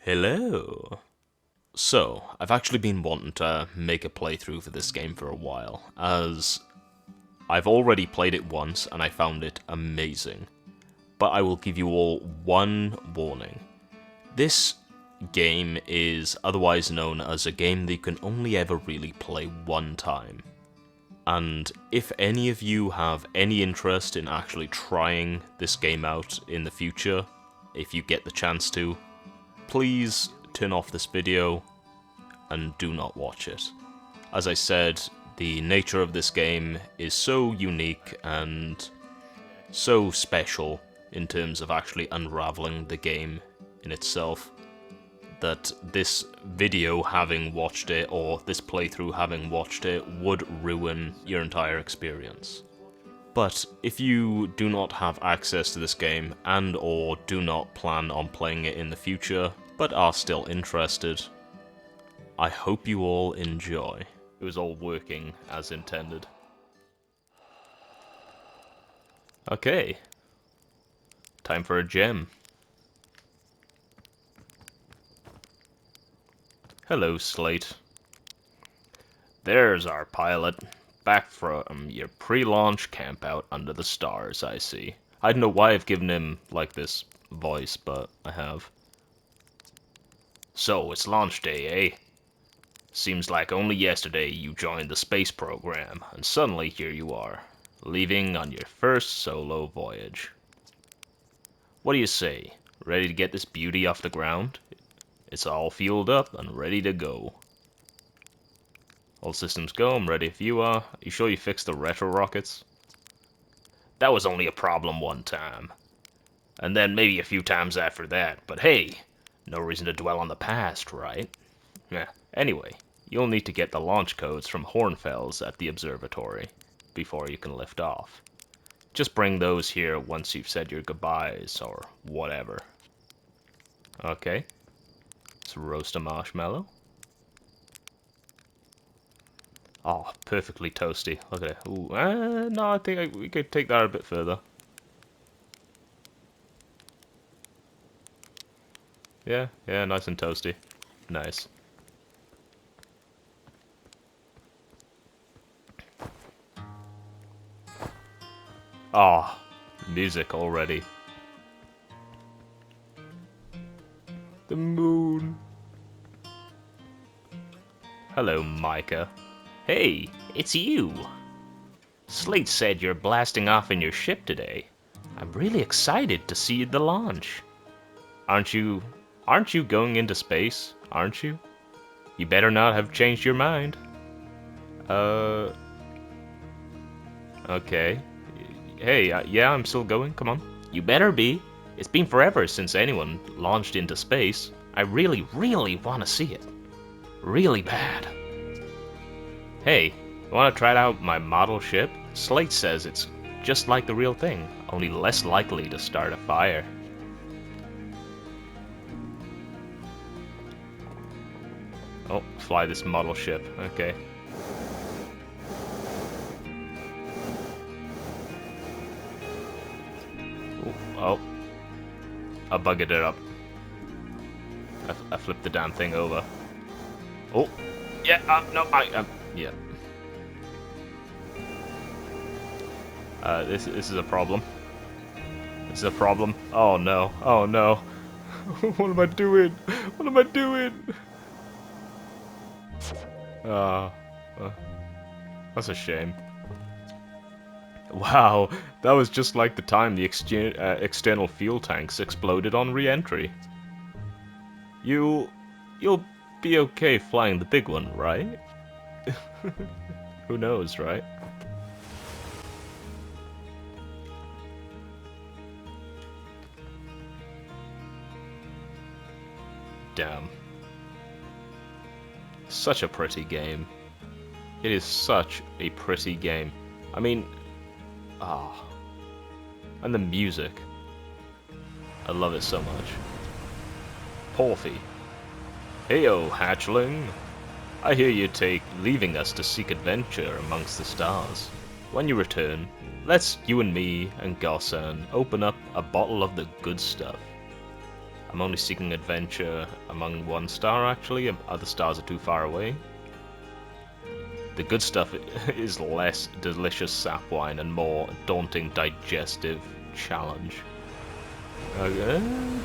Hello. So, I've actually been wanting to make a playthrough for this game for a while, as I've already played it once and I found it amazing. But I will give you all one warning. This game is otherwise known as a game that you can only ever really play one time. And if any of you have any interest in actually trying this game out in the future, if you get the chance to, please turn off this video and do not watch it. As I said, the nature of this game is so unique and so special in terms of actually unraveling the game in itself that this video having watched it, or this playthrough having watched it, would ruin your entire experience. But if you do not have access to this game and or do not plan on playing it in the future, but are still interested, I hope you all enjoy. It was all working as intended. Okay. Time for a gem. Hello, Slate. There's our pilot. Back from your pre-launch campout under the stars, I see. I don't know why I've given him, like, this voice, but I have. So, it's launch day, eh? Seems like only yesterday you joined the space program, and suddenly here you are, leaving on your first solo voyage. What do you say? Ready to get this beauty off the ground? It's all fueled up and ready to go. All systems go, I'm ready if you are. You sure you fixed the retro rockets? That was only a problem one time. And then maybe a few times after that, but hey, no reason to dwell on the past, right? Yeah. Anyway, you'll need to get the launch codes from Hornfels at the observatory before you can lift off. Just bring those here once you've said your goodbyes, or whatever. Okay. Let's roast a marshmallow. Oh, perfectly toasty. Look at it. Ooh, no, I think we could take that a bit further. Yeah, nice and toasty. Nice. Ah, music already. The moon. Hello, Micah. Hey, it's you. Slate said you're blasting off in your ship today. I'm really excited to see the launch. Aren't you going into space? Aren't you? You better not have changed your mind. Okay. Hey, yeah, I'm still going. Come on. You better be. It's been forever since anyone launched into space. I really, really want to see it. Really bad. Hey, want to try out my model ship? Slate says it's just like the real thing, only less likely to start a fire. Oh, fly this model ship. Okay. Ooh, oh. I buggered it up. I flipped the damn thing over. Oh. Yeah, no, yeah. This is a problem. This is a problem. Oh no. Oh no. What am I doing? What am I doing? Uh, that's a shame. Wow, that was just like the time the external fuel tanks exploded on re-entry. You'll be okay flying the big one, right? Who knows, right? Damn. Such a pretty game. It is such a pretty game. I mean, and the music. I love it so much. Porphy. Heyo, hatchling. I hear you leaving us to seek adventure amongst the stars. When you return, let's you and me and Gossan open up a bottle of the good stuff. I'm only seeking adventure among one star, actually. Other stars are too far away. The good stuff is less delicious sap wine and more daunting digestive challenge.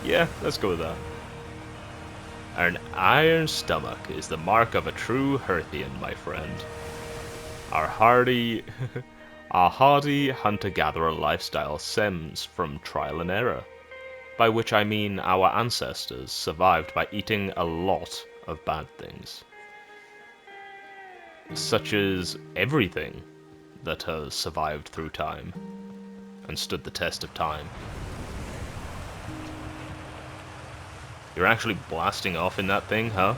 Yeah, let's go with that. An iron stomach is the mark of a true Hearthian, my friend. Our hardy hunter-gatherer lifestyle stems from trial and error, by which I mean our ancestors survived by eating a lot of bad things, such as everything that has survived through time and stood the test of time. You're actually blasting off in that thing, huh?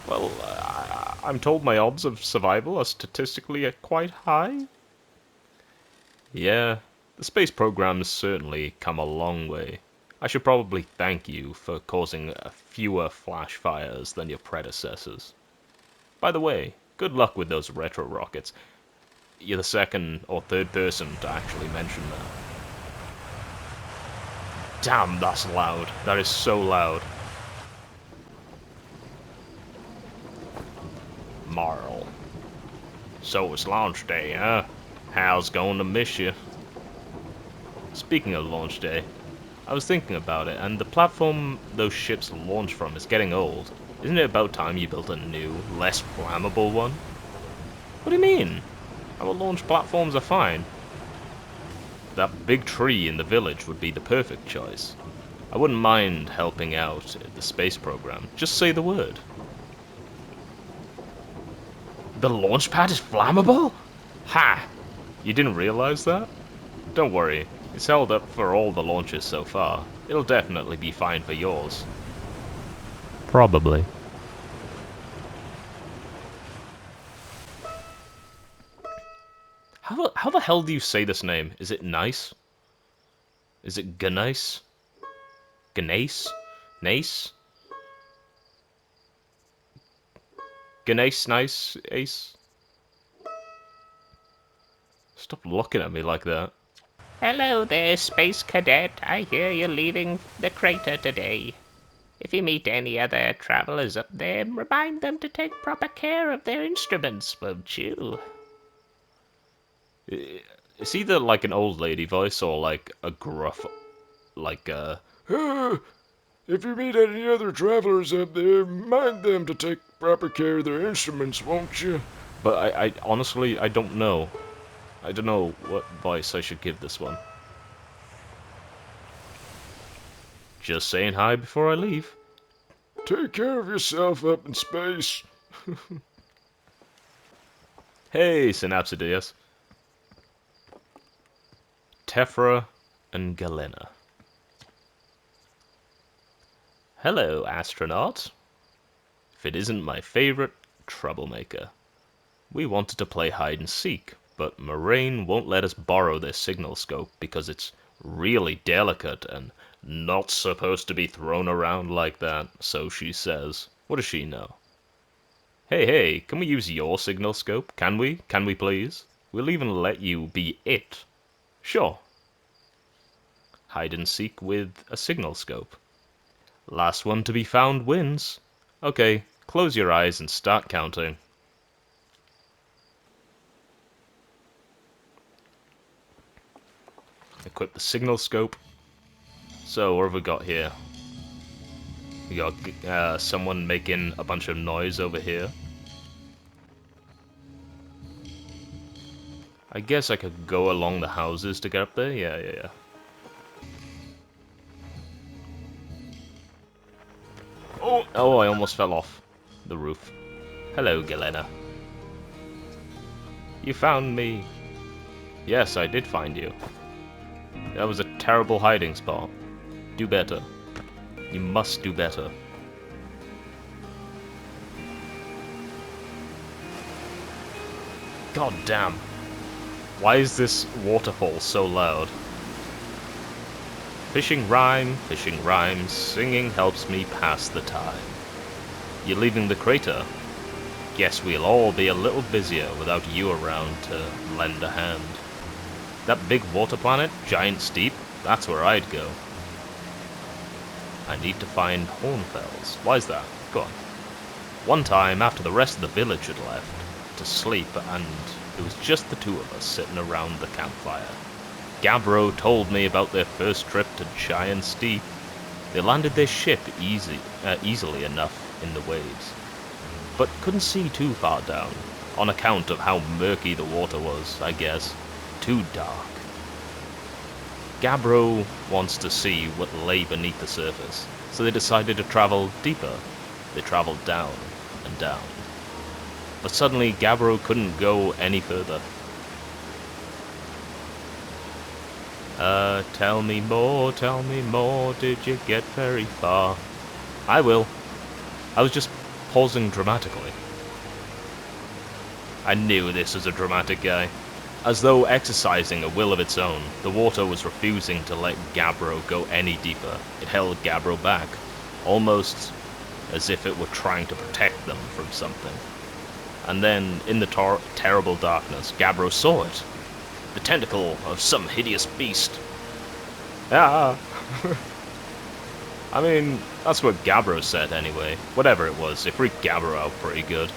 Well, I'm told my odds of survival are statistically quite high. Yeah, the space program has certainly come a long way. I should probably thank you for causing fewer flash fires than your predecessors. By the way, good luck with those retro rockets. You're the second or third person to actually mention that. Damn, that's loud. That is so loud. Marl. So it's launch day, huh? Hal's going to miss you. Speaking of launch day, I was thinking about it, and the platform those ships launch from is getting old. Isn't it about time you built a new, less flammable one? What do you mean? Our launch platforms are fine. That big tree in the village would be the perfect choice. I wouldn't mind helping out at the space program. Just say the word. The launch pad is flammable? Ha! You didn't realize that? Don't worry, it's held up for all the launches so far. It'll definitely be fine for yours. Probably. How the hell do you say this name? Is it nice? Is it Ganice? Ganace? Nace? Ganace Nice Ace? Stop looking at me like that. Hello there, Space Cadet. I hear you're leaving the crater today. If you meet any other travelers up there, remind them to take proper care of their instruments, won't you? It's either like an old lady voice or like a gruff, like If you meet any other travelers up there, remind them to take proper care of their instruments, won't you? But I honestly, I don't know. I don't know what voice I should give this one. Just saying hi before I leave. Take care of yourself up in space. Hey, Synapsidius. Tephra and Galena. Hello, astronaut. If it isn't my favorite troublemaker. We wanted to play hide and seek, but Moraine won't let us borrow their signal scope because it's really delicate and not supposed to be thrown around like that, so she says. What does she know? Hey, can we use your signal scope? Can we? Can we please? We'll even let you be it. Sure. Hide and seek with a signal scope. Last one to be found wins. Okay, close your eyes and start counting. Equip the signal scope. So, what have we got here? We got someone making a bunch of noise over here. I guess I could go along the houses to get up there. Yeah. Oh, I almost fell off the roof. Hello, Galena. You found me. Yes, I did find you. That was a terrible hiding spot. Do better. You must do better. God damn. Why is this waterfall so loud? Fishing rhymes, singing helps me pass the time. You're leaving the crater? Guess we'll all be a little busier without you around to lend a hand. That big water planet, Giant Steep, that's where I'd go. I need to find Hornfells. Why is that? Go on. One time, after the rest of the village had left to sleep, and it was just the two of us sitting around the campfire, Gabbro told me about their first trip to Giant's Deep. They landed their ship easily enough in the waves, but couldn't see too far down, on account of how murky the water was, I guess. Too dark. Gabbro wants to see what lay beneath the surface, so they decided to travel deeper. They traveled down and down. But suddenly Gabbro couldn't go any further. Tell me more, did you get very far? I will. I was just pausing dramatically. I knew this was a dramatic guy. As though exercising a will of its own, the water was refusing to let Gabbro go any deeper. It held Gabbro back, almost as if it were trying to protect them from something. And then, in the terrible darkness, Gabbro saw it. The tentacle of some hideous beast. Ah! I mean, that's what Gabbro said anyway. Whatever it was, it freaked Gabbro out pretty good.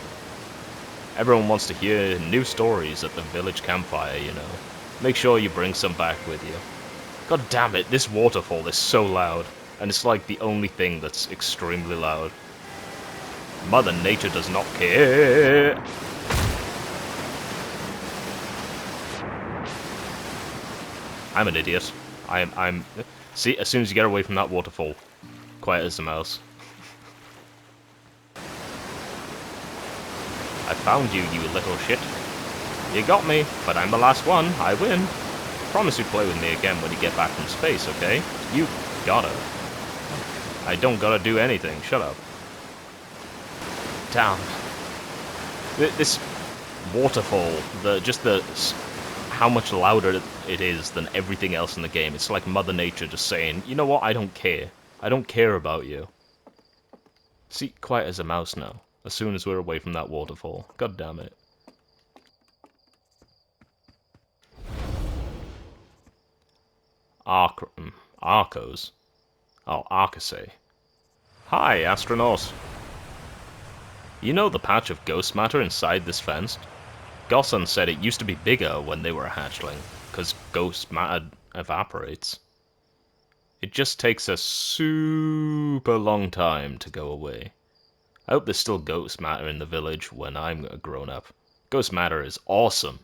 Everyone wants to hear new stories at the village campfire, you know. Make sure you bring some back with you. God damn it, this waterfall is so loud. And it's like the only thing that's extremely loud. Mother Nature does not care. I'm an idiot. I'm... See, as soon as you get away from that waterfall, quiet as a mouse. I found you, you little shit. You got me, but I'm the last one. I win. Promise you play with me again when you get back from space, okay? You gotta. I don't gotta do anything. Shut up. Damn. This waterfall, how much louder it is than everything else in the game. It's like Mother Nature just saying, you know what, I don't care. I don't care about you. See, quiet as a mouse now. As soon as we're away from that waterfall. God damn it. Arcos? Oh, Arcosay. Hi, astronaut. You know the patch of ghost matter inside this fence? Gossan said it used to be bigger when they were a hatchling, because ghost matter evaporates. It just takes a super long time to go away. I hope there's still ghost matter in the village when I'm a grown-up. Ghost matter is awesome.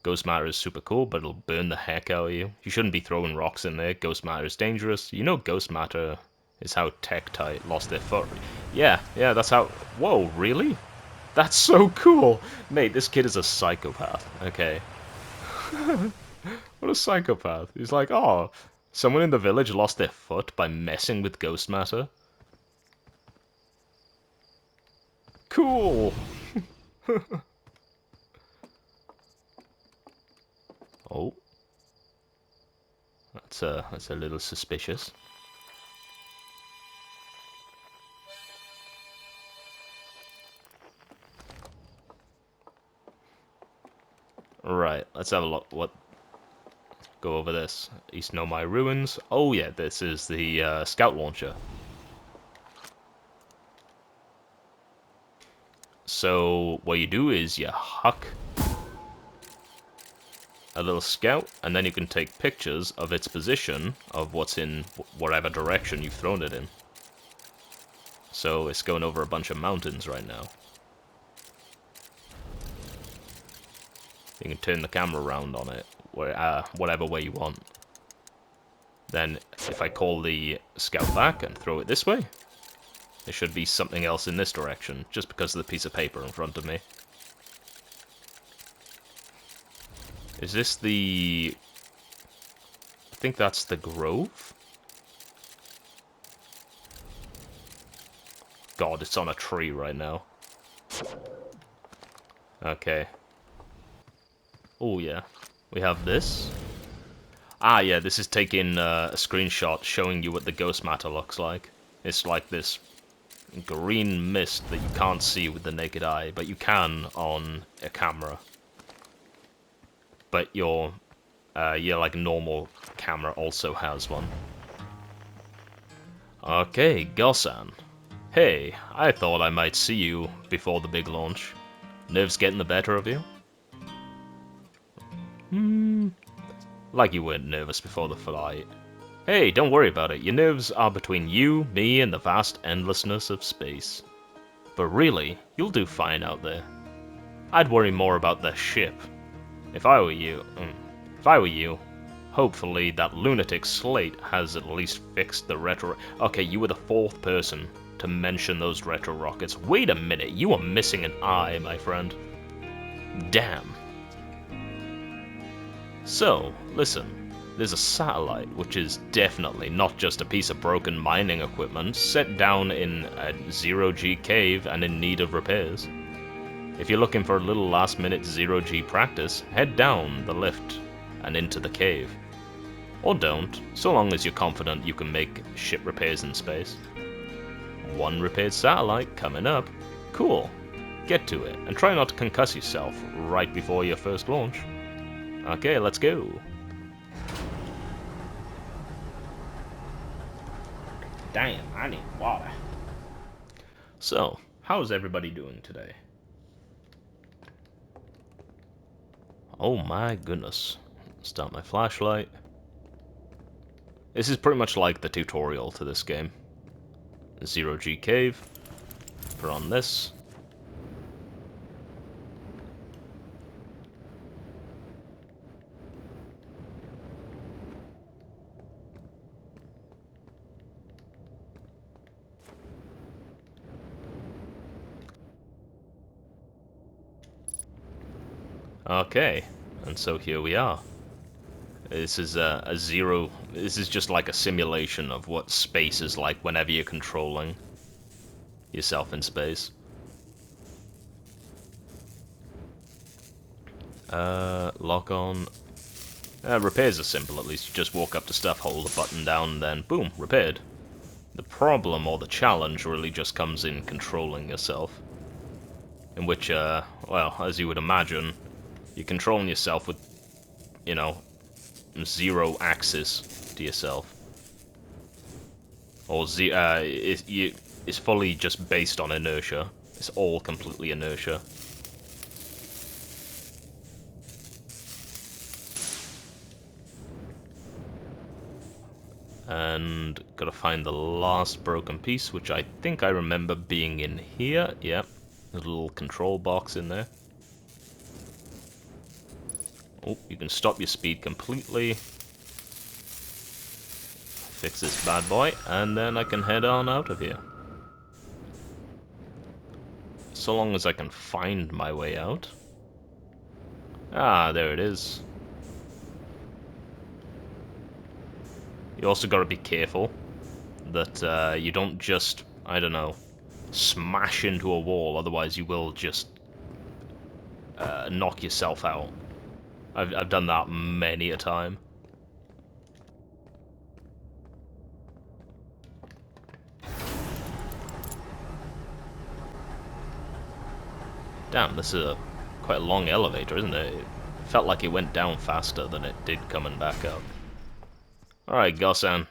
Ghost matter is super cool, but it'll burn the heck out of you. You shouldn't be throwing rocks in there. Ghost matter is dangerous. You know ghost matter is how Tektite lost their foot. Yeah, that's how... Whoa, really? That's so cool! Mate, this kid is a psychopath, okay? What a psychopath. He's like, oh, someone in the village lost their foot by messing with ghost matter? Cool! Oh. That's a little suspicious. Right, let's have a look. Go over this. East Nomai Ruins. Oh yeah, this is the scout launcher. So what you do is you huck a little scout, and then you can take pictures of its position of what's in whatever direction you've thrown it in. So it's going over a bunch of mountains right now. You can turn the camera around on it, whatever way you want. Then, if I call the scout back and throw it this way, there should be something else in this direction, just because of the piece of paper in front of me. Is this the... I think that's the grove? God, it's on a tree right now. Okay. Oh yeah, we have this. Ah yeah, this is taking a screenshot showing you what the ghost matter looks like. It's like this green mist that you can't see with the naked eye, but you can on a camera. But your like normal camera also has one. Okay, Gosan. Hey, I thought I might see you before the big launch. Nerves getting the better of you? Like you weren't nervous before the flight. Hey, don't worry about it. Your nerves are between you, me, and the vast endlessness of space. But really, you'll do fine out there. I'd worry more about the ship. If I were you, hopefully that lunatic Slate has at least fixed the retro... Okay, you were the fourth person to mention those retro rockets. Wait a minute, you are missing an eye, my friend. Damn. So, listen, there's a satellite, which is definitely not just a piece of broken mining equipment, set down in a zero-G cave and in need of repairs. If you're looking for a little last-minute zero-G practice, head down the lift and into the cave. Or don't, so long as you're confident you can make ship repairs in space. One repaired satellite coming up. Cool. Get to it, and try not to concuss yourself right before your first launch. Okay, let's go. Damn, I need water. So, how's everybody doing today? Oh my goodness. Start my flashlight. This is pretty much like the tutorial to this game. Zero-G cave. Put on this. Okay, and so here we are. This is this is just like a simulation of what space is like whenever you're controlling yourself in space. Lock on. Repairs are simple, at least. You just walk up to stuff, hold the button down, and then boom, repaired. The problem or the challenge really just comes in controlling yourself. In which, well, as you would imagine, you're controlling yourself with, you know, zero access to yourself. Or it's fully just based on inertia. It's all completely inertia. And gotta find the last broken piece, which I think I remember being in here. Yep, there's a little control box in there. Oh, you can stop your speed completely. Fix this bad boy, and then I can head on out of here. So long as I can find my way out. Ah, there it is. You also gotta be careful that you don't just, I don't know, smash into a wall, otherwise you will just knock yourself out. I've done that many a time. Damn, this is quite a long elevator, isn't it? It felt like it went down faster than it did coming back up. Alright, Gosan.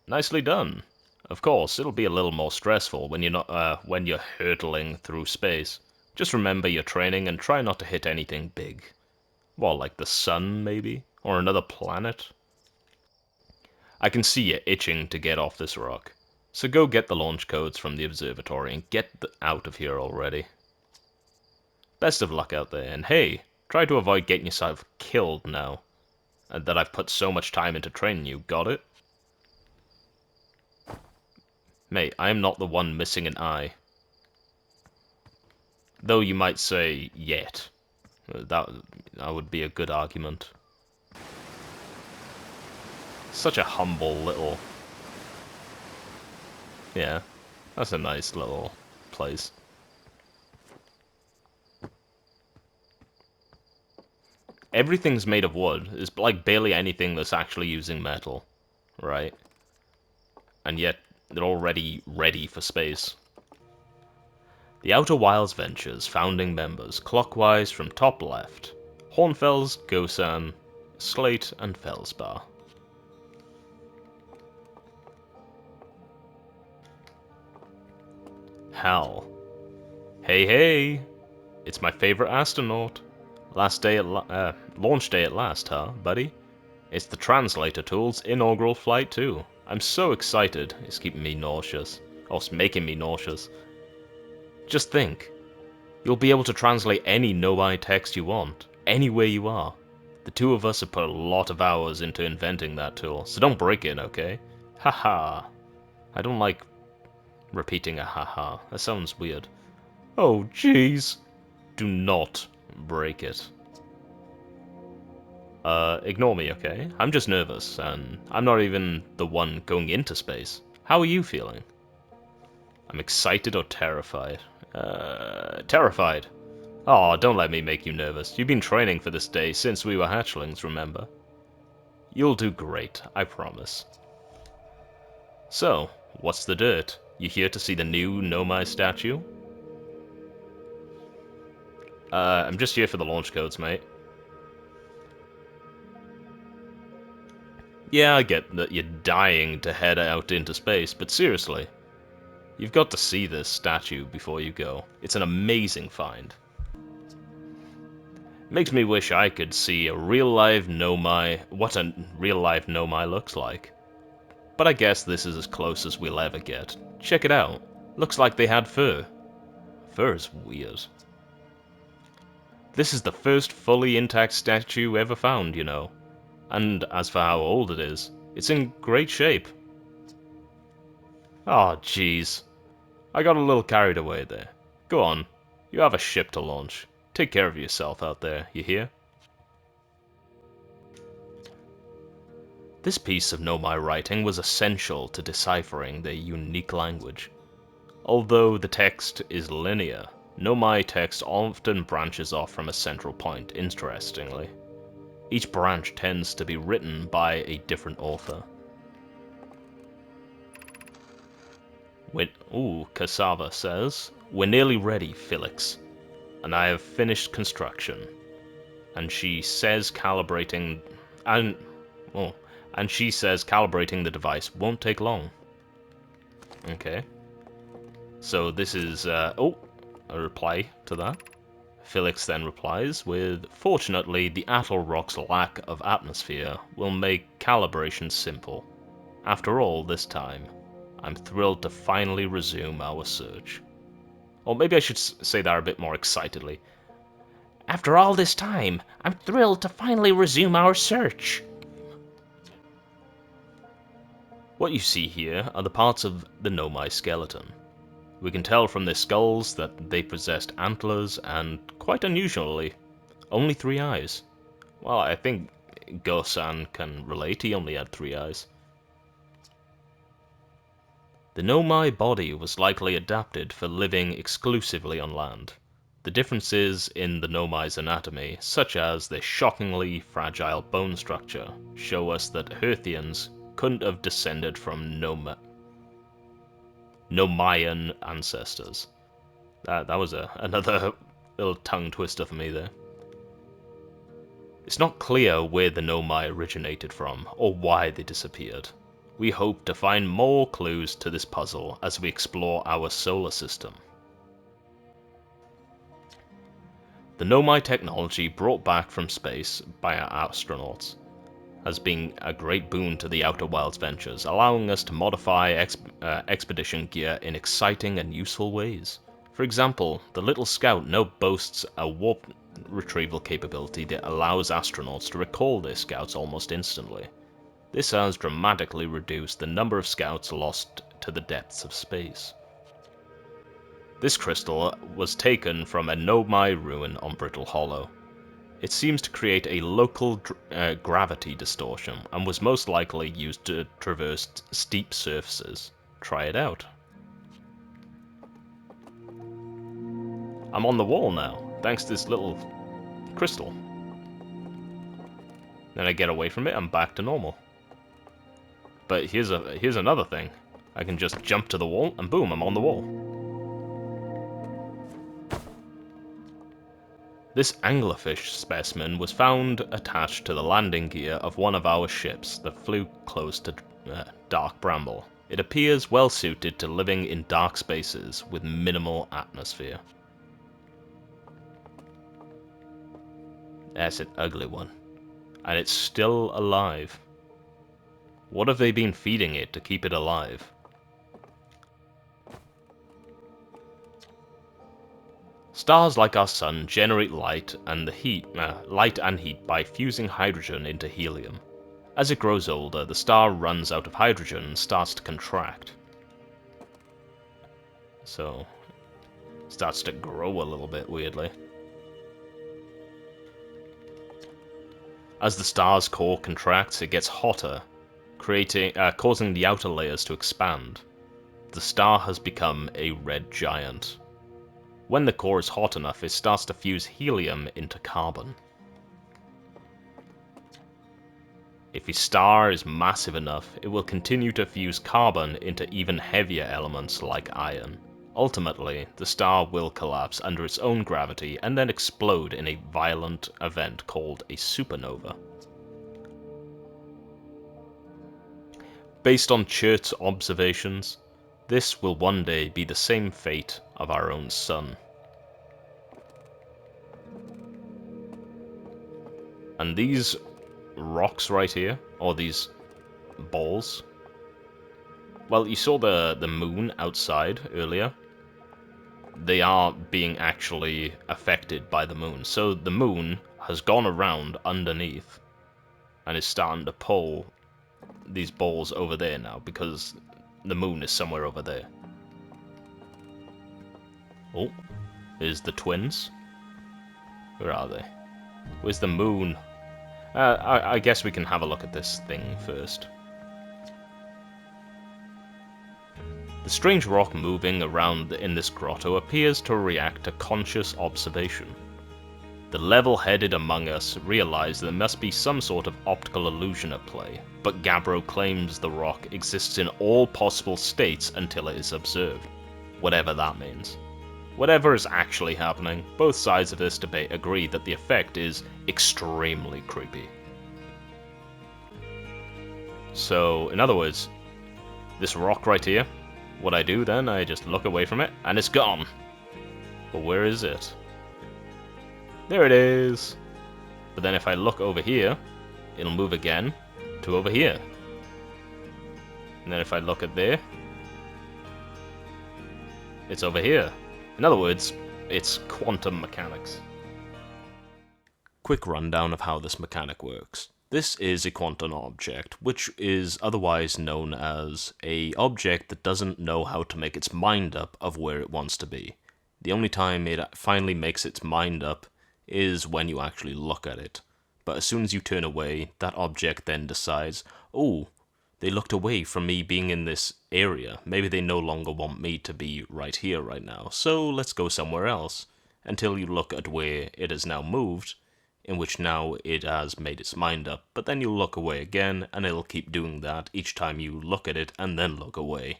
Nicely done. Of course, it'll be a little more stressful when you're hurtling through space. Just remember your training and try not to hit anything big. Well, like the sun, maybe? Or another planet? I can see you itching to get off this rock. So go get the launch codes from the observatory and get out of here already. Best of luck out there, and hey, try to avoid getting yourself killed now. That I've put so much time into training you, got it? Mate, I am not the one missing an eye. Though you might say, yet. That would be a good argument. Such a humble little... Yeah, that's a nice little place. Everything's made of wood. It's like barely anything that's actually using metal, right? And yet, they're already ready for space. The Outer Wilds Ventures founding members, clockwise from top left. Hornfels, Gosan, Slate, and Felspar. Hal. Hey, hey! It's my favorite astronaut. Launch day at last, huh, buddy? It's the translator tool's inaugural flight too. I'm so excited. It's keeping me nauseous. Or it's making me nauseous. Just think. You'll be able to translate any Nomai text you want, anywhere you are. The two of us have put a lot of hours into inventing that tool, so don't break it, okay? Haha. I don't like repeating a haha. That sounds weird. Oh, jeez. Do not break it. Ignore me, okay? I'm just nervous, and I'm not even the one going into space. How are you feeling? I'm excited or terrified? Terrified. Aw, don't let me make you nervous. You've been training for this day since we were hatchlings, remember? You'll do great, I promise. So, what's the dirt? You here to see the new Nomai statue? I'm just here for the launch codes, mate. Yeah, I get that you're dying to head out into space, but seriously, you've got to see this statue before you go. It's an amazing find. Makes me wish I could see a real-life Nomai, what a real-life Nomai looks like. But I guess this is as close as we'll ever get. Check it out. Looks like they had fur. Fur is weird. This is the first fully intact statue ever found, you know. And as for how old it is, it's in great shape. Aw, jeez. I got a little carried away there. Go on, you have a ship to launch. Take care of yourself out there, you hear? This piece of Nomai writing was essential to deciphering their unique language. Although the text is linear, Nomai text often branches off from a central point, interestingly. Each branch tends to be written by a different author. Cassava says, "We're nearly ready, Felix, and I have finished construction." And she says calibrating the device won't take long. Okay. So this is a reply to that. Felix then replies with, "Fortunately, the Atoll Rock's lack of atmosphere will make calibration simple. After all this time, I'm thrilled to finally resume our search." Or maybe I should say that a bit more excitedly. After all this time, I'm thrilled to finally resume our search. What you see here are the parts of the Nomai skeleton. We can tell from their skulls that they possessed antlers and, quite unusually, only 3 eyes. Well, I think Go-san can relate, he only had 3 eyes. The Nomai body was likely adapted for living exclusively on land. The differences in the Nomai's anatomy, such as their shockingly fragile bone structure, show us that Earthians couldn't have descended from Nomaian ancestors. That was another little tongue twister for me there. It's not clear where the Nomai originated from, or why they disappeared. We hope to find more clues to this puzzle as we explore our solar system. The Nomai technology brought back from space by our astronauts has been a great boon to the Outer Wilds ventures, allowing us to modify expedition gear in exciting and useful ways. For example, the Little Scout now boasts a warp retrieval capability that allows astronauts to recall their scouts almost instantly. This has dramatically reduced the number of scouts lost to the depths of space. This crystal was taken from a Nomai ruin on Brittle Hollow. It seems to create a local gravity distortion and was most likely used to traverse steep surfaces. Try it out. I'm on the wall now, thanks to this little crystal. Then I get away from it, I'm back to normal. But here's another thing. I can just jump to the wall and boom, I'm on the wall. This anglerfish specimen was found attached to the landing gear of one of our ships that flew close to Dark Bramble. It appears well suited to living in dark spaces with minimal atmosphere. That's an ugly one. And it's still alive. What have they been feeding it to keep it alive? Stars like our sun generate light and heat by fusing hydrogen into helium. As it grows older, the star runs out of hydrogen and starts to contract. So, it starts to grow a little bit weirdly. As the star's core contracts, it gets hotter, causing the outer layers to expand. The star has become a red giant. When the core is hot enough, it starts to fuse helium into carbon. If a star is massive enough, it will continue to fuse carbon into even heavier elements like iron. Ultimately, the star will collapse under its own gravity and then explode in a violent event called a supernova. Based on Chert's observations, this will one day be the same fate of our own sun. And these rocks right here, or these balls, well, you saw the moon outside earlier. They are being actually affected by the moon. So the moon has gone around underneath and is starting to pull these balls over there now because the moon is somewhere over there. Oh, here's the twins. Where are they? Where's the moon? I guess we can have a look at this thing first. The strange rock moving around in this grotto appears to react to conscious observation. The level-headed among us realize there must be some sort of optical illusion at play, but Gabbro claims the rock exists in all possible states until it is observed, whatever that means. Whatever is actually happening, both sides of this debate agree that the effect is extremely creepy. So, in other words, this rock right here, what I do then, I just look away from it, and it's gone. But where is it? There it is! But then if I look over here, it'll move again to over here. And then if I look at there, it's over here. In other words, it's quantum mechanics. Quick rundown of how this mechanic works. This is a quantum object, which is otherwise known as an object that doesn't know how to make its mind up of where it wants to be. The only time it finally makes its mind up is when you actually look at it. But as soon as you turn away, that object then decides, oh, they looked away from me being in this area. Maybe they no longer want me to be right here right now, so let's go somewhere else. Until you look at where it has now moved, in which now it has made its mind up, but then you look away again, and it'll keep doing that each time you look at it and then look away.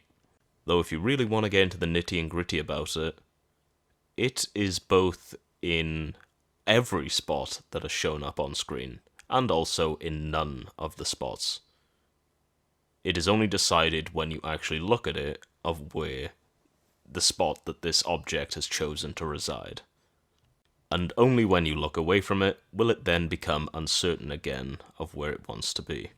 Though if you really want to get into the nitty and gritty about it, it is both in every spot that has shown up on screen, and also in none of the spots. It is only decided when you actually look at it of where the spot that this object has chosen to reside. And only when you look away from it will it then become uncertain again of where it wants to be.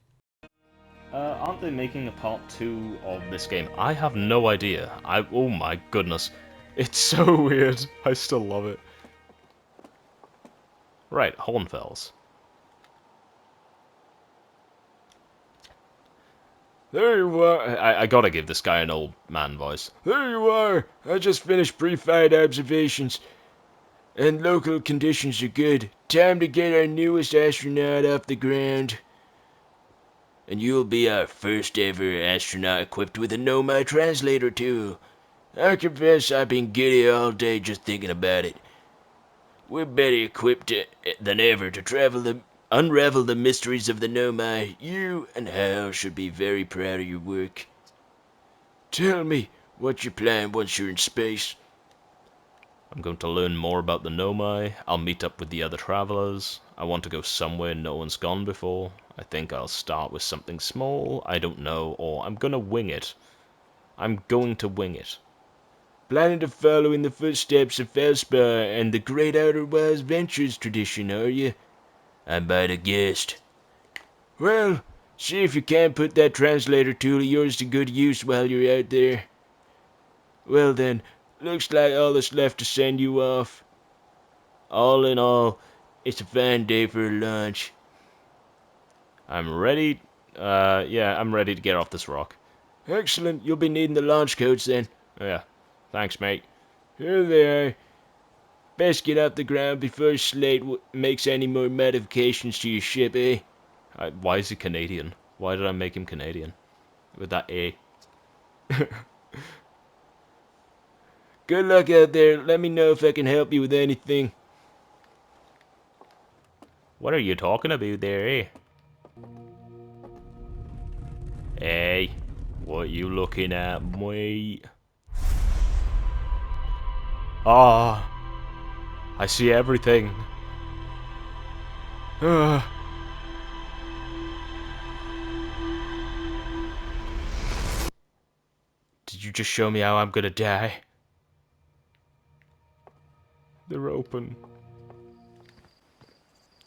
Aren't they making a part 2 of this game? I have no idea. Oh my goodness. It's so weird. I still love it. Right, Hornfels. There you are. I gotta give this guy an old man voice. There you are. I just finished pre-flight observations. And local conditions are good. Time to get our newest astronaut off the ground. And you'll be our first ever astronaut equipped with a Nomai translator too. I confess I've been giddy all day just thinking about it. We're better equipped than ever to unravel the mysteries of the Nomai. You and Hal should be very proud of your work. Tell me what your plan once you're in space. I'm going to learn more about the Nomai. I'll meet up with the other travelers. I want to go somewhere no one's gone before. I think I'll start with something small, I don't know, or I'm gonna wing it. I'm going to wing it. Planning to follow in the footsteps of Felspar and the Great Outer Wilds Ventures tradition, are you? I might have guessed. Well, see if you can put that translator tool of yours to good use while you're out there. Well then, looks like all that's left to send you off. All in all, it's a fine day for a launch. I'm ready. Yeah, I'm ready to get off this rock. Excellent, you'll be needing the launch codes then. Yeah, thanks, mate. Here they are. Best get off the ground before Slate makes any more modifications to your ship, eh? Why is he Canadian? Why did I make him Canadian? With that A. Good luck out there. Let me know if I can help you with anything. What are you talking about there, eh? Hey, what you looking at, mate? Ah, I see everything. Ah. Did you just show me how I'm gonna die? They're open.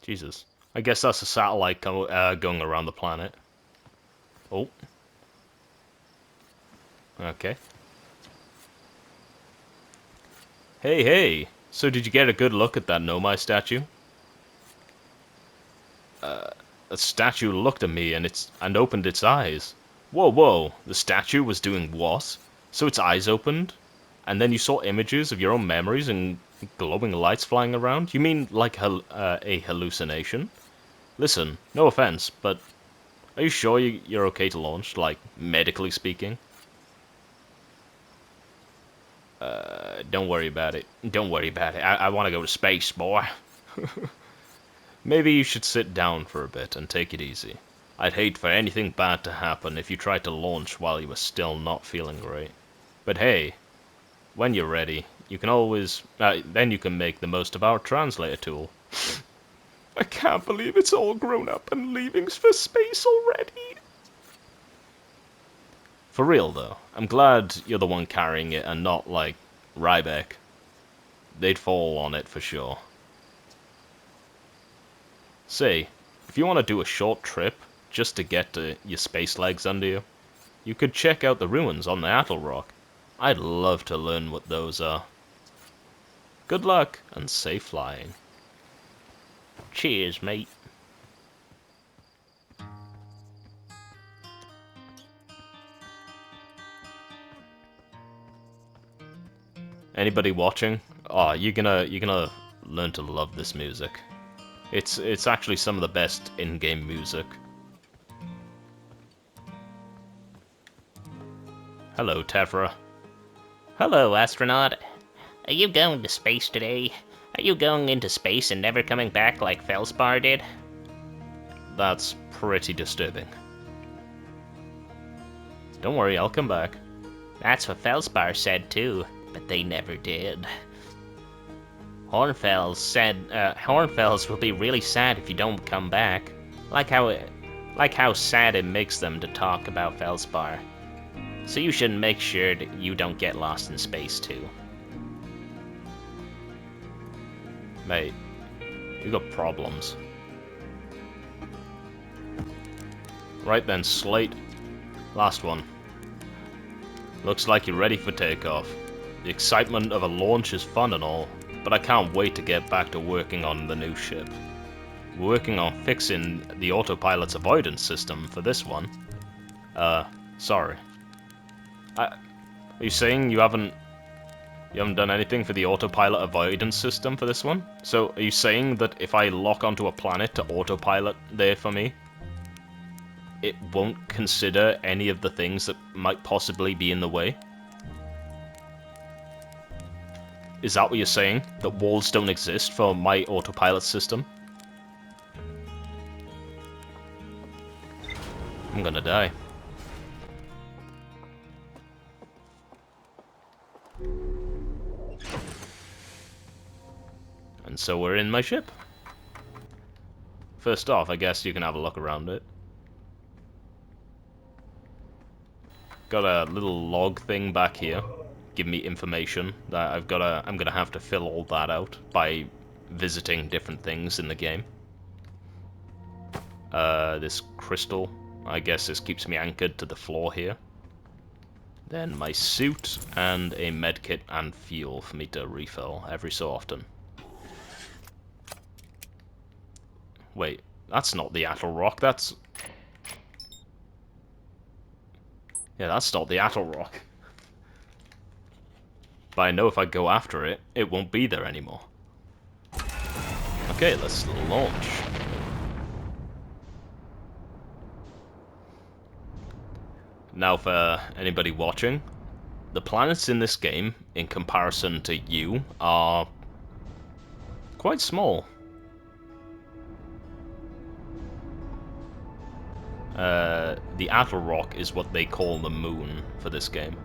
Jesus. I guess that's a satellite going around the planet. Oh. Okay. Hey, hey! So did you get a good look at that Nomai statue? The statue looked at me and opened its eyes. Whoa, whoa! The statue was doing what? So its eyes opened? And then you saw images of your own memories and glowing lights flying around? You mean like a hallucination? Listen, no offense, but are you sure you're okay to launch, like, medically speaking? Don't worry about it. Don't worry about it. I want to go to space, boy. Maybe you should sit down for a bit and take it easy. I'd hate for anything bad to happen if you tried to launch while you were still not feeling great. But hey, when you're ready, you can always... then you can make the most of our translator tool. I can't believe it's all grown up and leaving for space already. For real, though, I'm glad you're the one carrying it and not, like, Ryback. They'd fall on it for sure. Say, if you want to do a short trip, just to get your space legs under you, you could check out the ruins on the Atoll Rock. I'd love to learn what those are. Good luck, and safe flying. Cheers, mate. Anybody watching? Oh, you're gonna learn to love this music. It's actually some of the best in-game music. Hello, Tevra. Hello, astronaut. Are you going to space today? Are you going into space and never coming back like Felspar did? That's pretty disturbing. Don't worry, I'll come back. That's what Felspar said too, but they never did. Hornfels said, Hornfels will be really sad if you don't come back. Like how sad it makes them to talk about Felspar. So you should make sure that you don't get lost in space too. Mate, you got problems. Right then, Slate. Last one. Looks like you're ready for takeoff. The excitement of a launch is fun and all, but I can't wait to get back to working on the new ship. We're working on fixing the autopilot's avoidance system for this one. Sorry. Are you saying you haven't done anything for the autopilot avoidance system for this one? So, are you saying that if I lock onto a planet to autopilot there for me, it won't consider any of the things that might possibly be in the way? Is that what you're saying? That walls don't exist for my autopilot system? I'm gonna die. And so we're in my ship. First off, I guess you can have a look around it. got a little log thing back here, give me information that I'm gonna have to fill all that out by visiting different things in the game. This crystal, I guess this keeps me anchored to the floor here. Then my suit and a medkit and fuel for me to refill every so often. Wait, that's not the Atl Rock, that's... Yeah, that's not the Atl Rock. But I know if I go after it, it won't be there anymore. Okay, let's launch. Now for anybody watching, the planets in this game, in comparison to you, are quite small. The Atl Rock is what they call the moon for this game.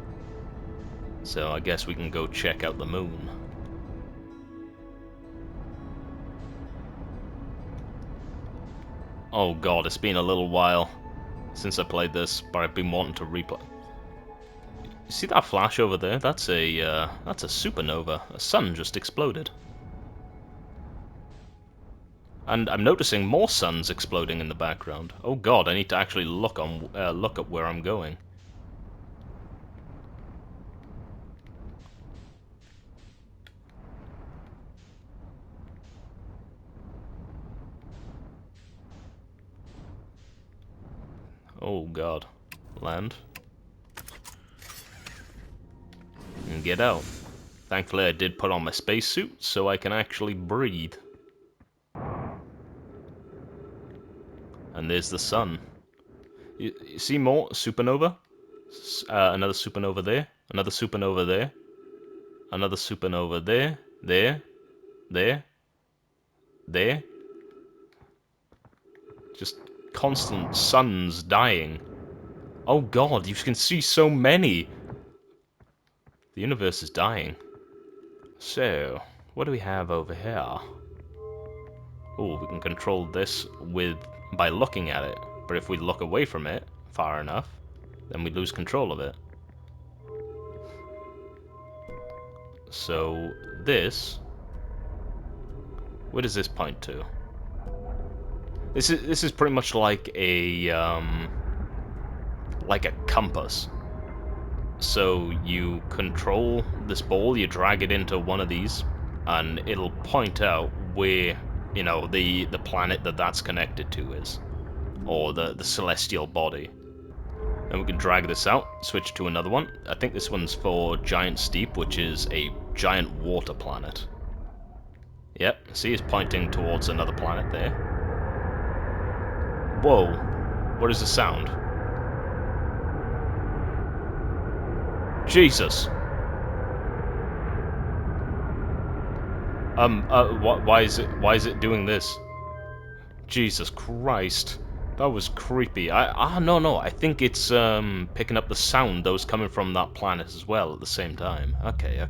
So I guess we can go check out the moon. Oh god, it's been a little while since I played this, but I've been wanting to replay. You see that flash over there? That's a supernova. A sun just exploded. And I'm noticing more suns exploding in the background. Oh god, I need to actually look at where I'm going. Oh god. Land. And get out. Thankfully I did put on my spacesuit so I can actually breathe. And there's the sun. You see more supernova? Another supernova there. Another supernova there. Another supernova there. There. Just constant suns dying. Oh god, you can see so many! The universe is dying. So, what do we have over here? Oh, we can control this by looking at it. But if we look away from it far enough, then we lose control of it. So, this... where does this point to? This is pretty much like a compass. So you control this ball, you drag it into one of these, and it'll point out where, you know, the planet that's connected to is, or the celestial body. And we can drag this out, switch to another one. I think this one's for Giant Steep, which is a giant water planet. Yep, see, it's pointing towards another planet there. Whoa, what is the sound? Jesus. Why is it doing this? Jesus Christ. That was creepy. No, I think it's picking up the sound that was coming from that planet as well at the same time. Okay.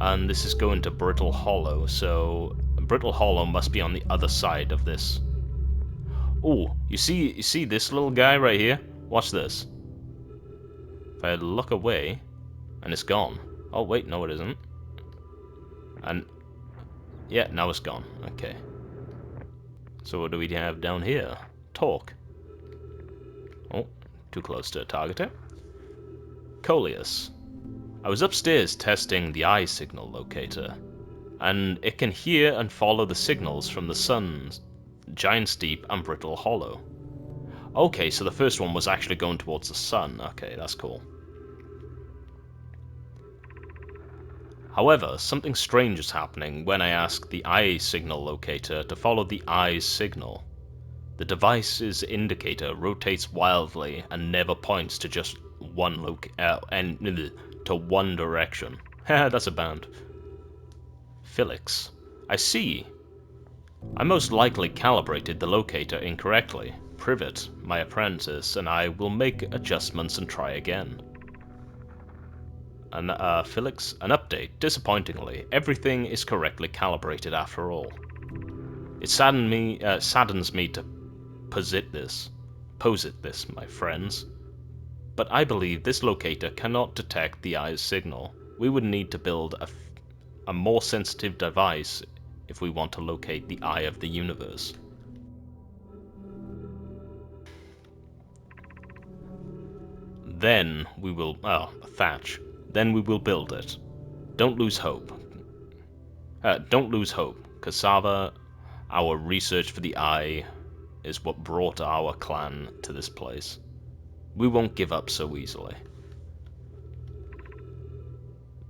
And this is going to Brittle Hollow, so Brittle Hollow must be on the other side of this. Oh, you see this little guy right here? Watch this. If I look away, and it's gone. Oh wait, no it isn't. And yeah, now it's gone. Okay. So what do we have down here? Talk. Oh, too close to target it. Coleus. I was upstairs testing the eye signal locator, and it can hear and follow the signals from the suns, Giant Steep and Brittle Hollow. Okay, so the first one was actually going towards the sun. Okay, that's cool. However, something strange is happening when I ask the eye signal locator to follow the eye's signal. The device's indicator rotates wildly and never points to just one to one direction. That's a band. Felix. I see. I most likely calibrated the locator incorrectly. Privet, my apprentice, and I will make adjustments and try again. And Felix, an update. Disappointingly, everything is correctly calibrated after all. It saddens me to posit this, posit this, my friends, but I believe this locator cannot detect the eye's signal. We would need to build a more sensitive device if we want to locate the eye of the universe. Then we will... thatch. Then we will build it. Don't lose hope. Don't lose hope. Cassava, our research for the eye, is what brought our clan to this place. We won't give up so easily.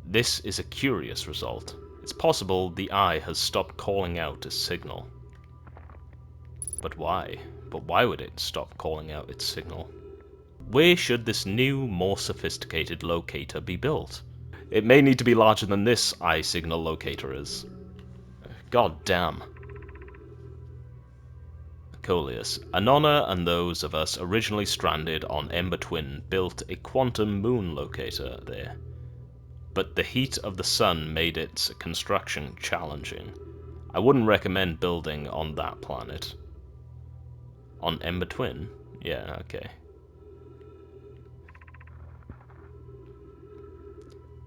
This is a curious result. It's possible the eye has stopped calling out its signal. But why? But why would it stop calling out its signal? Where should this new, more sophisticated locator be built? It may need to be larger than this eye signal locator is. God damn. Coleus. Anona and those of us originally stranded on Ember Twin built a quantum moon locator there. But the heat of the sun made its construction challenging. I wouldn't recommend building on that planet. On Ember Twin? Yeah, okay.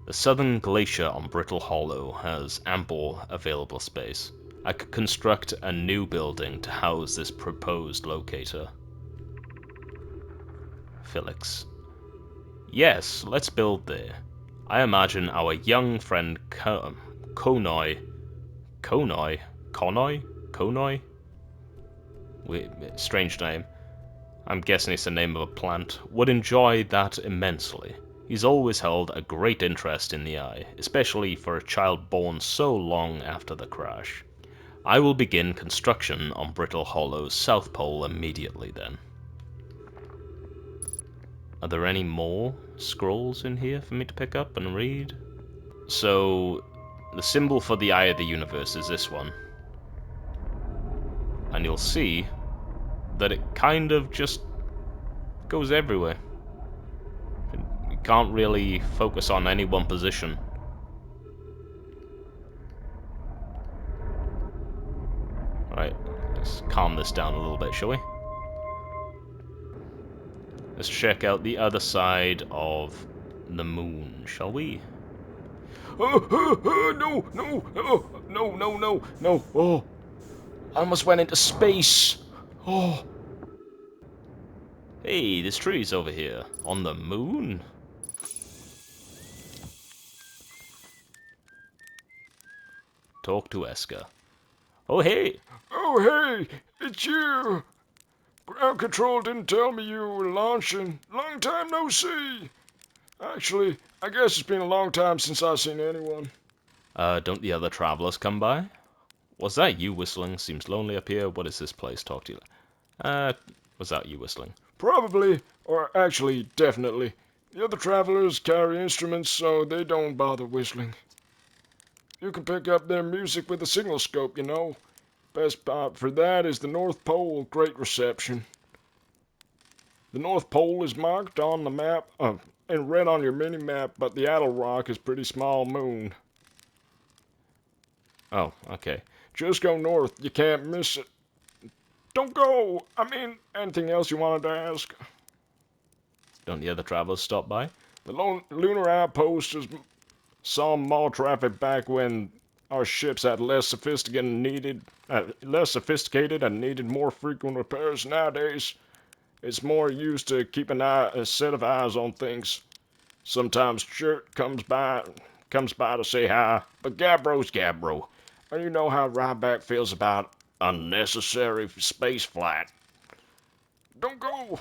The southern glacier on Brittle Hollow has ample available space. I could construct a new building to house this proposed locator. Felix. Yes, let's build there. I imagine our young friend Konoi... Strange name. I'm guessing it's the name of a plant. Would enjoy that immensely. He's always held a great interest in the eye, especially for a child born so long after the crash. I will begin construction on Brittle Hollow's South Pole immediately then. Are there any more scrolls in here for me to pick up and read? So, the symbol for the Eye of the Universe is this one. And you'll see that it kind of just goes everywhere. You can't really focus on any one position. Right, let's calm this down a little bit, shall we? Let's check out the other side of the moon, shall we? No. Oh, I almost went into space. Oh. Hey, there's trees over here. On the moon? Talk to Eska. Oh, hey! Oh, hey, it's you. Ground control didn't tell me you were launching. Long time no see. Actually, I guess it's been a long time since I've seen anyone. Don't the other travelers come by? Was that you whistling? Seems lonely up here. What is this place? Talk to you. Was that you whistling? Probably, or actually, definitely. The other travelers carry instruments, so they don't bother whistling. You can pick up their music with a signal scope, you know. Best spot for that is the North Pole, great reception. The North Pole is marked on the map, in red on your mini-map, but the Addle Rock is pretty small moon. Oh, okay. Just go north, you can't miss it. Don't go! I mean, anything else you wanted to ask? Don't the other travelers stop by? The lunar outpost is saw more traffic back when our ships had less sophisticated and needed more frequent repairs. Nowadays, it's more used to keep a set of eyes on things. Sometimes Chert comes by to say hi, but Gabbro's Gabbro, and you know how Ryback feels about unnecessary space flight. Don't go.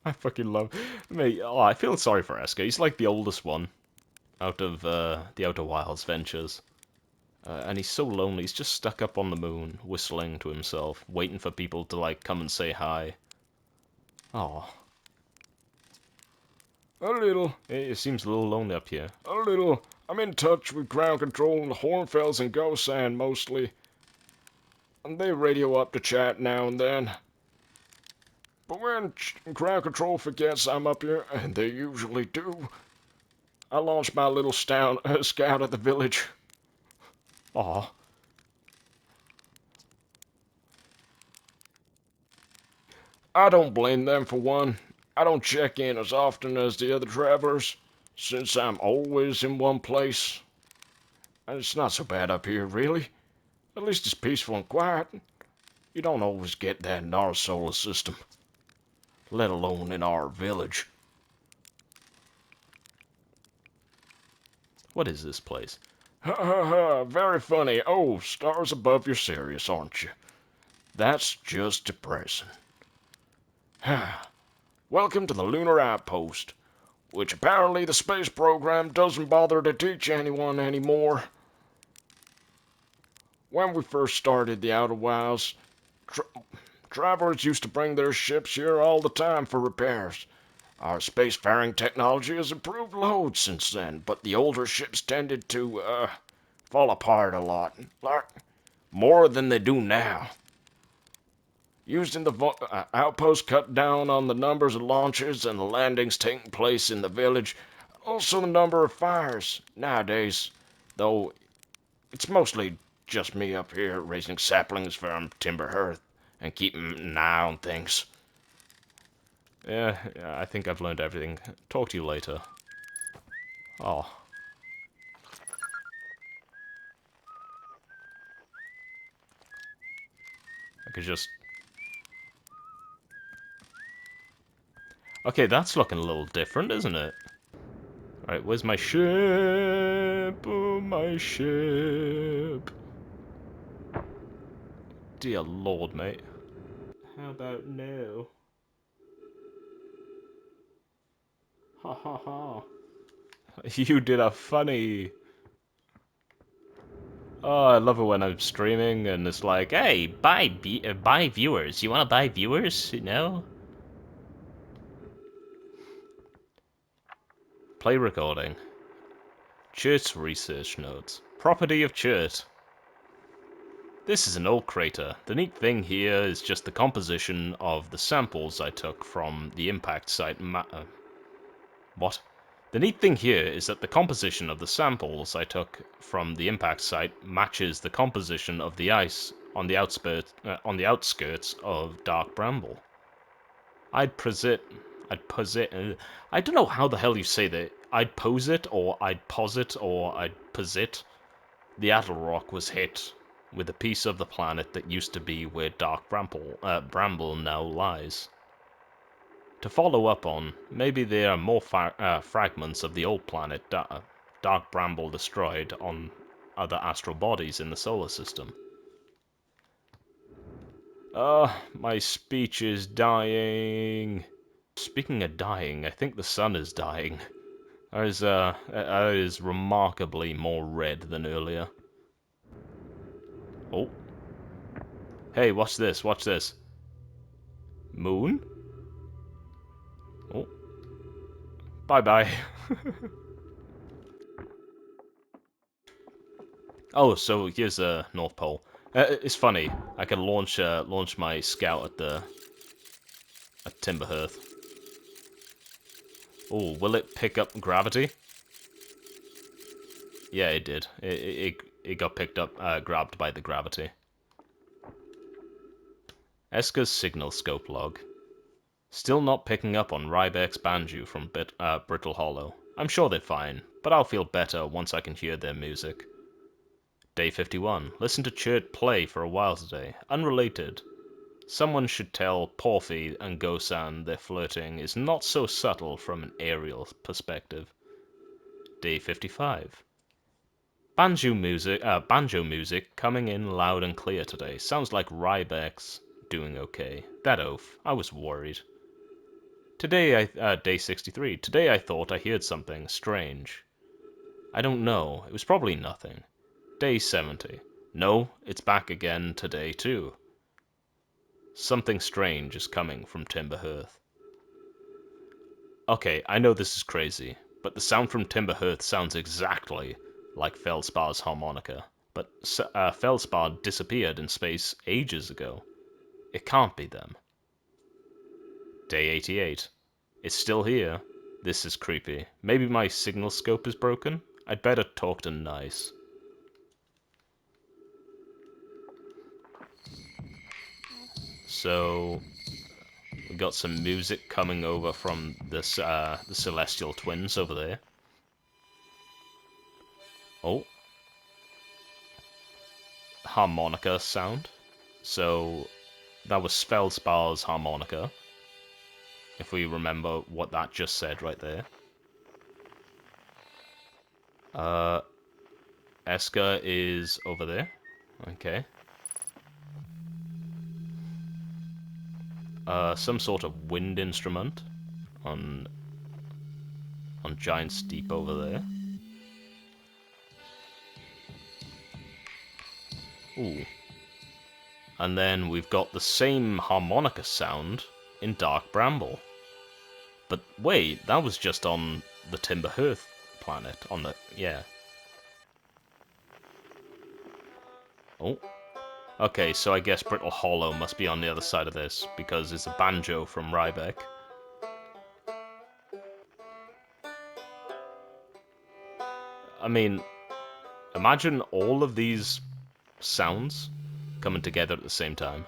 I fucking love me. Oh, I feel sorry for Eska. He's like the oldest one out of the Outer Wilds ventures. And he's so lonely. He's just stuck up on the moon, whistling to himself, waiting for people to, like, come and say hi. Oh. A little. It seems a little lonely up here. A little. I'm in touch with ground control and Hornfells and Gosan mostly. And they radio up to chat now and then. But when ground control forgets I'm up here, and they usually do, I launch my little scout at the village. Aw. I don't blame them for one. I don't check in as often as the other travelers, since I'm always in one place. And it's not so bad up here, really. At least it's peaceful and quiet. You don't always get that in our solar system, let alone in our village. What is this place? Ha ha ha, very funny. Oh, stars above, you're serious, aren't you? That's just depressing. Welcome to the Lunar Outpost, which apparently the space program doesn't bother to teach anyone anymore. When we first started the Outer Wilds, travelers used to bring their ships here all the time for repairs. Our spacefaring technology has improved loads since then, but the older ships tended to, fall apart a lot. Like, more than they do now. Using the outpost cut down on the numbers of launches and the landings taking place in the village, also the number of fires. Nowadays, though, it's mostly just me up here raising saplings from Timber Hearth and keeping an eye on things. Yeah, I think I've learned everything. Talk to you later. Oh. I could just... Okay, that's looking a little different, isn't it? Alright, where's my ship? Oh, my ship. Dear lord, mate. How about no? Ha ha ha. You did a funny... Oh, I love it when I'm streaming and it's like, hey, buy viewers. You want to buy viewers? You know? Play recording. Chert research notes. Property of Chert. This is an old crater. The neat thing here is just the composition of the samples I took from the impact site what? The neat thing here is that the composition of the samples I took from the impact site matches the composition of the ice on the outskirts of Dark Bramble. I don't know how the hell you say that. I'd posit, or I'd posit, or I'd posit. The Attlerock was hit with a piece of the planet that used to be where Dark Bramble now lies. To follow up on, maybe there are more fragments of the old planet Dark Bramble destroyed on other astral bodies in the solar system. My speech is dying. Speaking of dying, I think the sun is dying. It is remarkably more red than earlier. Oh. Hey, watch this, watch this. Moon? Oh. Bye-bye. Oh, so here's the North Pole. It's funny. I can launch my scout at Timber Hearth. Oh, will it pick up gravity? Yeah, it did. It got picked up, grabbed by the gravity. Esker's signal scope log. Still not picking up on Rybeck's banjo from Brittle Hollow. I'm sure they're fine, but I'll feel better once I can hear their music. Day 51. Listen to Chert play for a while today. Unrelated. Someone should tell Porphy and Gosan their flirting is not so subtle from an aerial perspective. Day 55. Banjo music coming in loud and clear today. Sounds like Rybeck's doing okay. That oaf. I was worried. Today, day 63. Today I thought I heard something strange. I don't know. It was probably nothing. Day 70. No, it's back again today too. Something strange is coming from Timber Hearth. Okay, I know this is crazy, but the sound from Timber Hearth sounds exactly like Feldspar's harmonica. But Feldspar disappeared in space ages ago. It can't be them. Day 88. It's still here. This is creepy. Maybe my signal scope is broken? I'd better talk to Nice. So, We got some music coming over from this the Celestial Twins over there. Oh. Harmonica sound. So that was Spellspar's harmonica. If we remember what that just said right there. Eska is over there. Okay. Some sort of wind instrument on Giant Steep over there. Ooh. And then we've got the same harmonica sound in Dark Bramble. But wait, that was just on the Timberhearth planet. On the... yeah. Oh. Okay, so I guess Brittle Hollow must be on the other side of this, because it's a banjo from Rybeck. I mean, imagine all of these sounds coming together at the same time.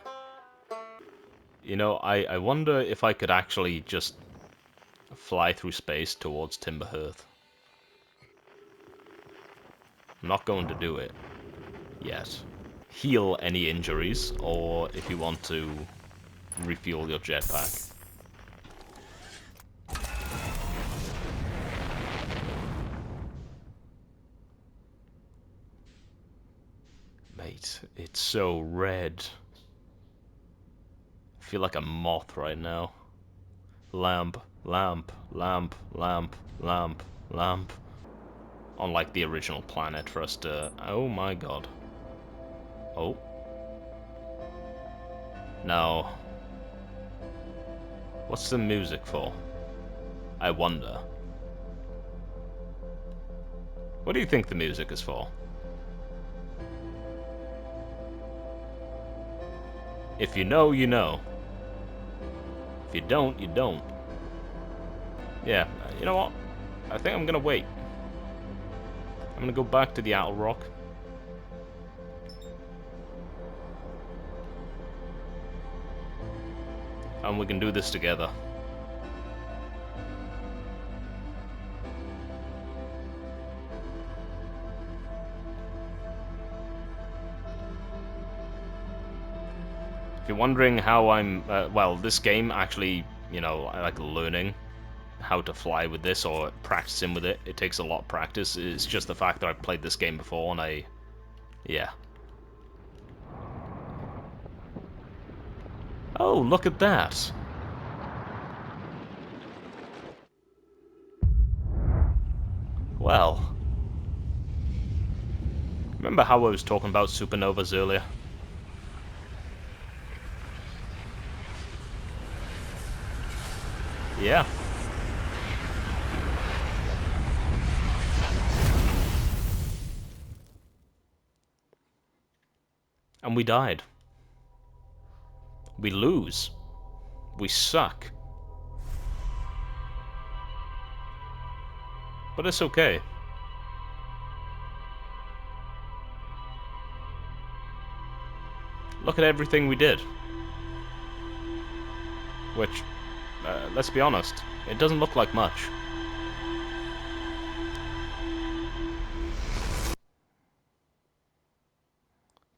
You know, I wonder if I could actually just fly through space towards Timberhearth. I'm not going to do it yet. Heal any injuries, or if you want to refuel your jetpack. Mate, it's so red. I feel like a moth right now. Lamp, lamp, lamp, lamp, lamp, lamp. On like the original planet for us to... oh my god. Oh. Now, what's the music for? I wonder. What do you think the music is for? If you know, you know. If you don't, you don't. Yeah, you know what? I think I'm gonna wait. I'm gonna go back to the Atl Rock. And we can do this together. If you're wondering how I'm... well, this game actually, you know, I like learning how to fly with this or practicing with it. It takes a lot of practice. It's just the fact that I've played this game before and I... yeah. Oh, look at that! Well... remember how I was talking about supernovas earlier? Yeah. And we died. We lose. We suck. But it's okay. Look at everything we did. Which, let's be honest, it doesn't look like much.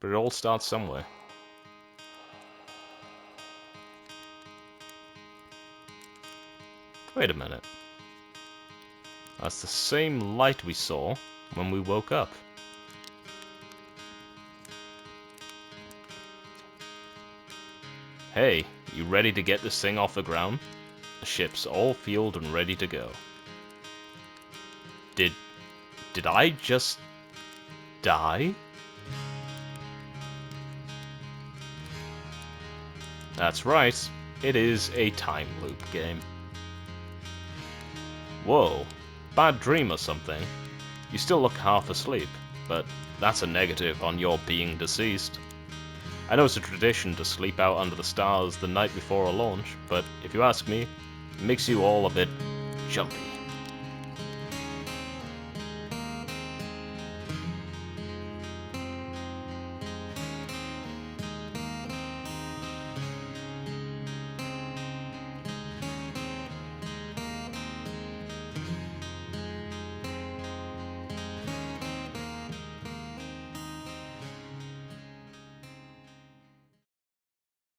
But it all starts somewhere. Wait a minute. That's the same light we saw when we woke up. Hey, you ready to get this thing off the ground? The ship's all fueled and ready to go. Did I just die? That's right, it is a time loop game. Whoa, bad dream or something. You still look half asleep, but that's a negative on your being deceased. I know it's a tradition to sleep out under the stars the night before a launch, but if you ask me, it makes you all a bit jumpy.